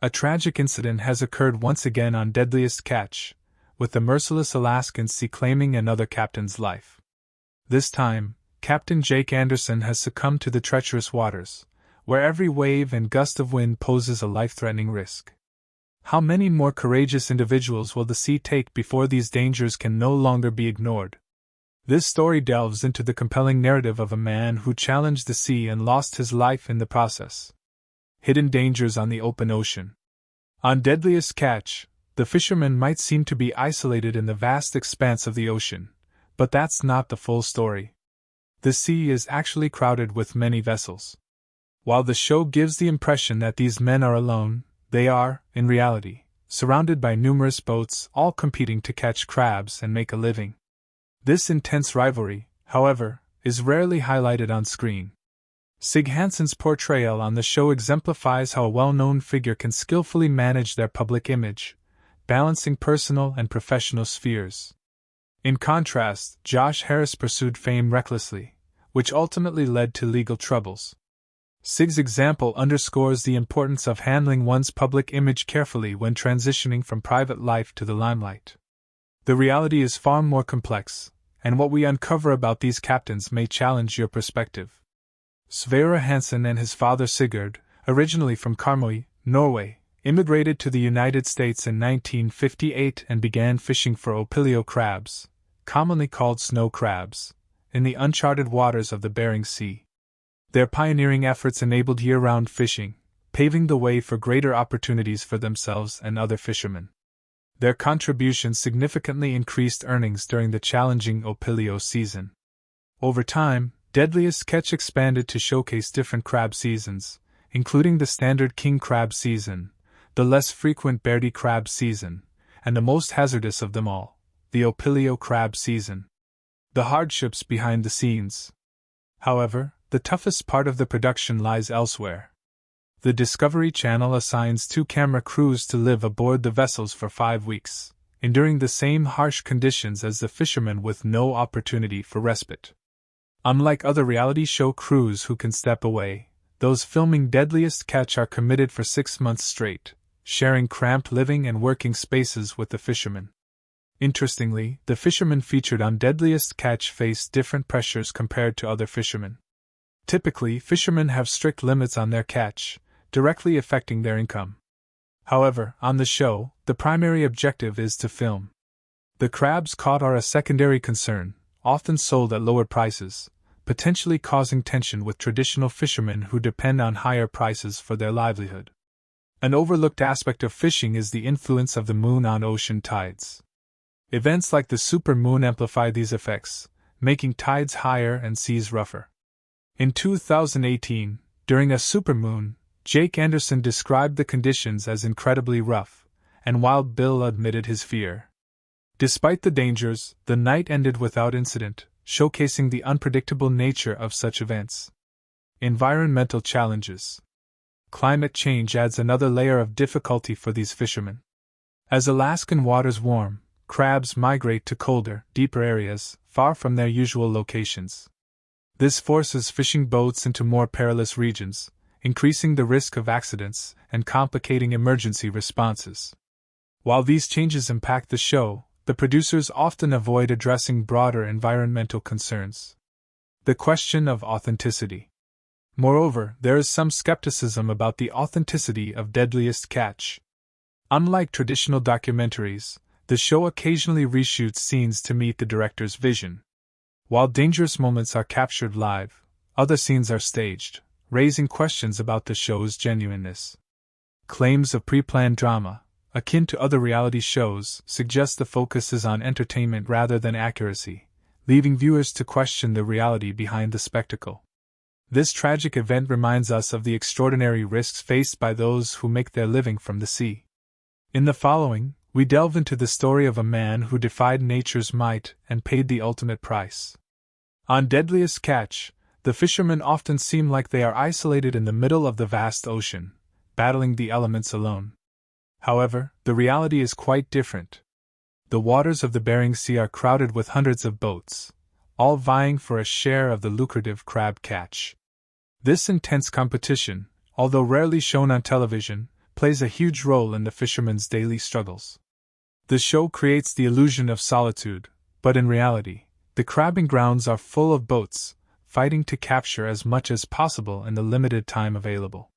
A tragic incident has occurred once again on Deadliest Catch, with the merciless Alaskan sea claiming another captain's life. This time, Captain Jake Anderson has succumbed to the treacherous waters, where every wave and gust of wind poses a life-threatening risk. How many more courageous individuals will the sea take before these dangers can no longer be ignored? This story delves into the compelling narrative of a man who challenged the sea and lost his life in the process. Hidden dangers on the open ocean. On Deadliest Catch, the fisherman might seem to be isolated in the vast expanse of the ocean, but that's not the full story. The sea is actually crowded with many vessels. While the show gives the impression that these men are alone, they are, in reality, surrounded by numerous boats, all competing to catch crabs and make a living. This intense rivalry, however, is rarely highlighted on screen. Sig Hansen's portrayal on the show exemplifies how a well-known figure can skillfully manage their public image, balancing personal and professional spheres. In contrast, Josh Harris pursued fame recklessly, which ultimately led to legal troubles. Sig's example underscores the importance of handling one's public image carefully when transitioning from private life to the limelight. The reality is far more complex, and what we uncover about these captains may challenge your perspective. Sverre Hansen and his father Sigurd, originally from Karmøy, Norway, immigrated to the United States in 1958 and began fishing for opilio crabs, commonly called snow crabs, in the uncharted waters of the Bering Sea. Their pioneering efforts enabled year-round fishing, paving the way for greater opportunities for themselves and other fishermen. Their contributions significantly increased earnings during the challenging opilio season. Over time, Deadliest Catch expanded to showcase different crab seasons, including the standard king crab season, the less frequent Bertie crab season, and the most hazardous of them all, the opilio crab season. The hardships behind the scenes. However, the toughest part of the production lies elsewhere. The Discovery Channel assigns 2 camera crews to live aboard the vessels for 5 weeks, enduring the same harsh conditions as the fishermen with no opportunity for respite. Unlike other reality show crews who can step away, those filming Deadliest Catch are committed for 6 months straight, sharing cramped living and working spaces with the fishermen. Interestingly, the fishermen featured on Deadliest Catch face different pressures compared to other fishermen. Typically, fishermen have strict limits on their catch, directly affecting their income. However, on the show, the primary objective is to film. The crabs caught are a secondary concern, often sold at lower prices, potentially causing tension with traditional fishermen who depend on higher prices for their livelihood. An overlooked aspect of fishing is the influence of the moon on ocean tides. Events like the supermoon amplify these effects, making tides higher and seas rougher. In 2018, during a supermoon, Jake Anderson described the conditions as incredibly rough, and Wild Bill admitted his fear. Despite the dangers, the night ended without incident, showcasing the unpredictable nature of such events. Environmental challenges. Climate change adds another layer of difficulty for these fishermen. As Alaskan waters warm, crabs migrate to colder, deeper areas, far from their usual locations. This forces fishing boats into more perilous regions, increasing the risk of accidents and complicating emergency responses. While these changes impact the show, the producers often avoid addressing broader environmental concerns. The question of authenticity. Moreover, there is some skepticism about the authenticity of Deadliest Catch. Unlike traditional documentaries, the show occasionally reshoots scenes to meet the director's vision. While dangerous moments are captured live, other scenes are staged, raising questions about the show's genuineness. Claims of pre-planned drama, akin to other reality shows, suggest the focus is on entertainment rather than accuracy, leaving viewers to question the reality behind the spectacle. This tragic event reminds us of the extraordinary risks faced by those who make their living from the sea. In the following, we delve into the story of a man who defied nature's might and paid the ultimate price. On Deadliest Catch, the fishermen often seem like they are isolated in the middle of the vast ocean, battling the elements alone. However, the reality is quite different. The waters of the Bering Sea are crowded with hundreds of boats, all vying for a share of the lucrative crab catch. This intense competition, although rarely shown on television, plays a huge role in the fishermen's daily struggles. The show creates the illusion of solitude, but in reality, the crabbing grounds are full of boats, fighting to capture as much as possible in the limited time available.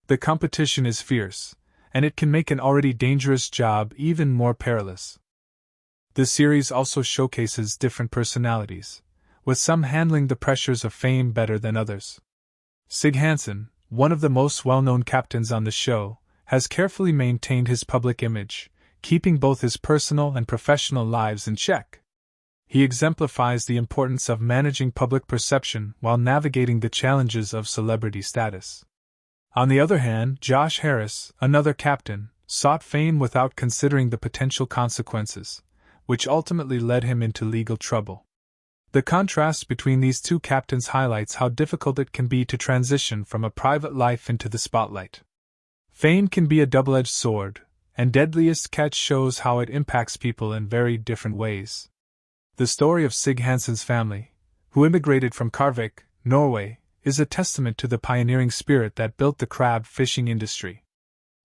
The competition is fierce, and it can make an already dangerous job even more perilous. The series also showcases different personalities, with some handling the pressures of fame better than others. Sig Hansen, one of the most well-known captains on the show, has carefully maintained his public image, keeping both his personal and professional lives in check. He exemplifies the importance of managing public perception while navigating the challenges of celebrity status. On the other hand, Josh Harris, another captain, sought fame without considering the potential consequences, which ultimately led him into legal trouble. The contrast between these two captains highlights how difficult it can be to transition from a private life into the spotlight. Fame can be a double-edged sword, and Deadliest Catch shows how it impacts people in very different ways. The story of Sig Hansen's family, who immigrated from Karvik, Norway, is a testament to the pioneering spirit that built the crab fishing industry.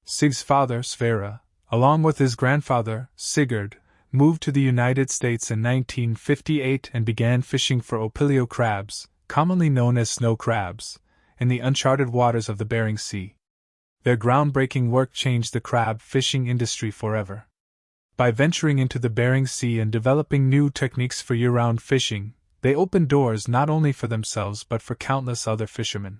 Sig's father, Sverre, along with his grandfather, Sigurd, moved to the United States in 1958 and began fishing for opilio crabs, commonly known as snow crabs, in the uncharted waters of the Bering Sea. Their groundbreaking work changed the crab fishing industry forever. By venturing into the Bering Sea and developing new techniques for year-round fishing, they opened doors not only for themselves but for countless other fishermen.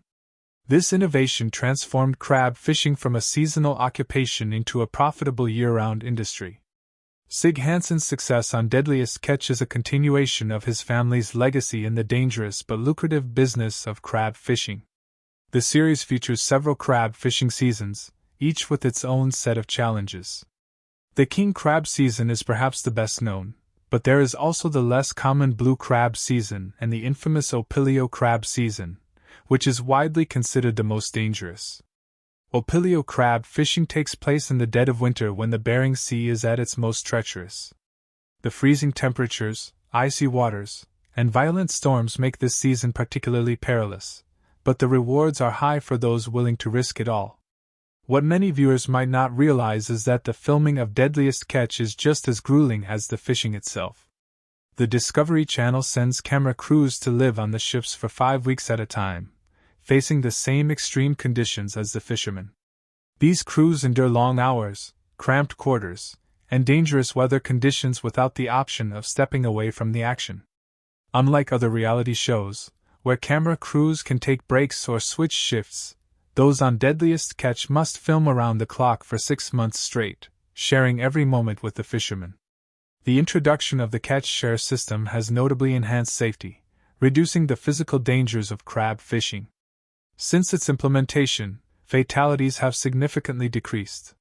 This innovation transformed crab fishing from a seasonal occupation into a profitable year-round industry. Sig Hansen's success on Deadliest Catch is a continuation of his family's legacy in the dangerous but lucrative business of crab fishing. The series features several crab fishing seasons, each with its own set of challenges. The king crab season is perhaps the best known, but there is also the less common blue crab season and the infamous opilio crab season, which is widely considered the most dangerous. Opilio crab fishing takes place in the dead of winter when the Bering Sea is at its most treacherous. The freezing temperatures, icy waters, and violent storms make this season particularly perilous, but the rewards are high for those willing to risk it all. What many viewers might not realize is that the filming of Deadliest Catch is just as grueling as the fishing itself. The Discovery Channel sends camera crews to live on the ships for 5 weeks at a time, facing the same extreme conditions as the fishermen. These crews endure long hours, cramped quarters, and dangerous weather conditions without the option of stepping away from the action. Unlike other reality shows, where camera crews can take breaks or switch shifts, those on Deadliest Catch must film around the clock for 6 months straight, sharing every moment with the fishermen. The introduction of the catch share system has notably enhanced safety, reducing the physical dangers of crab fishing. Since its implementation, fatalities have significantly decreased.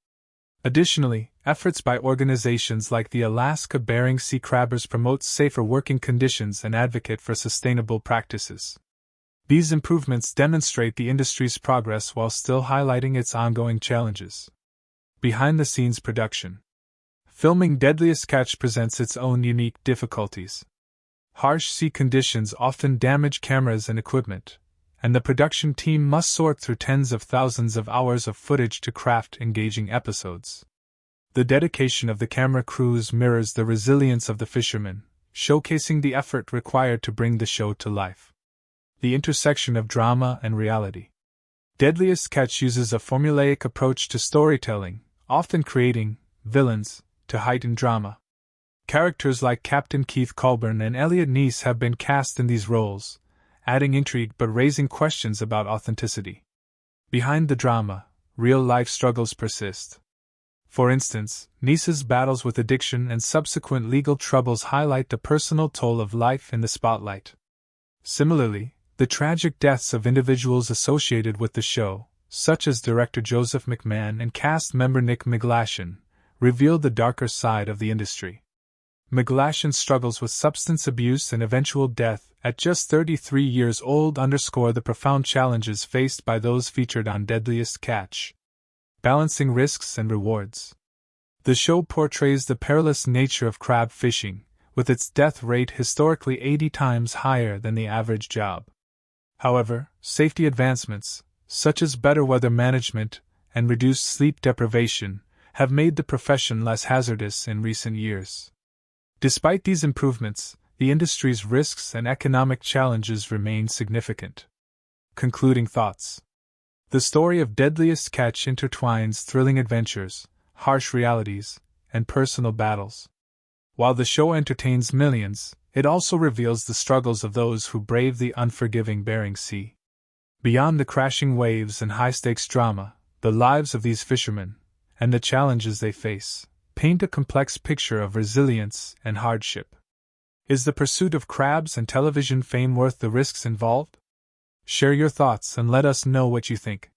Additionally, efforts by organizations like the Alaska Bering Sea Crabbers promote safer working conditions and advocate for sustainable practices. These improvements demonstrate the industry's progress while still highlighting its ongoing challenges. Behind-the-scenes production. Filming Deadliest Catch presents its own unique difficulties. Harsh sea conditions often damage cameras and equipment, and the production team must sort through tens of thousands of hours of footage to craft engaging episodes. The dedication of the camera crews mirrors the resilience of the fishermen, showcasing the effort required to bring the show to life. The intersection of drama and reality. Deadliest Catch uses a formulaic approach to storytelling, often creating villains to heighten drama. Characters like Captain Keith Colburn and Elliot Neese have been cast in these roles, adding intrigue but raising questions about authenticity. Behind the drama, real-life struggles persist. For instance, Neese's battles with addiction and subsequent legal troubles highlight the personal toll of life in the spotlight. Similarly, the tragic deaths of individuals associated with the show, such as director Joseph McMahon and cast member Nick McGlashan, reveal the darker side of the industry. McGlashan's struggles with substance abuse and eventual death at just 33 years old underscore the profound challenges faced by those featured on Deadliest Catch. Balancing risks and rewards. The show portrays the perilous nature of crab fishing, with its death rate historically 80 times higher than the average job. However, safety advancements, such as better weather management and reduced sleep deprivation have made the profession less hazardous in recent years. Despite these improvements, the industry's risks and economic challenges remain significant. Concluding thoughts. The story of Deadliest Catch intertwines thrilling adventures, harsh realities, and personal battles. While the show entertains millions, it also reveals the struggles of those who brave the unforgiving Bering Sea. Beyond the crashing waves and high-stakes drama, the lives of these fishermen, and the challenges they face, paint a complex picture of resilience and hardship. Is the pursuit of crabs and television fame worth the risks involved? Share your thoughts and let us know what you think.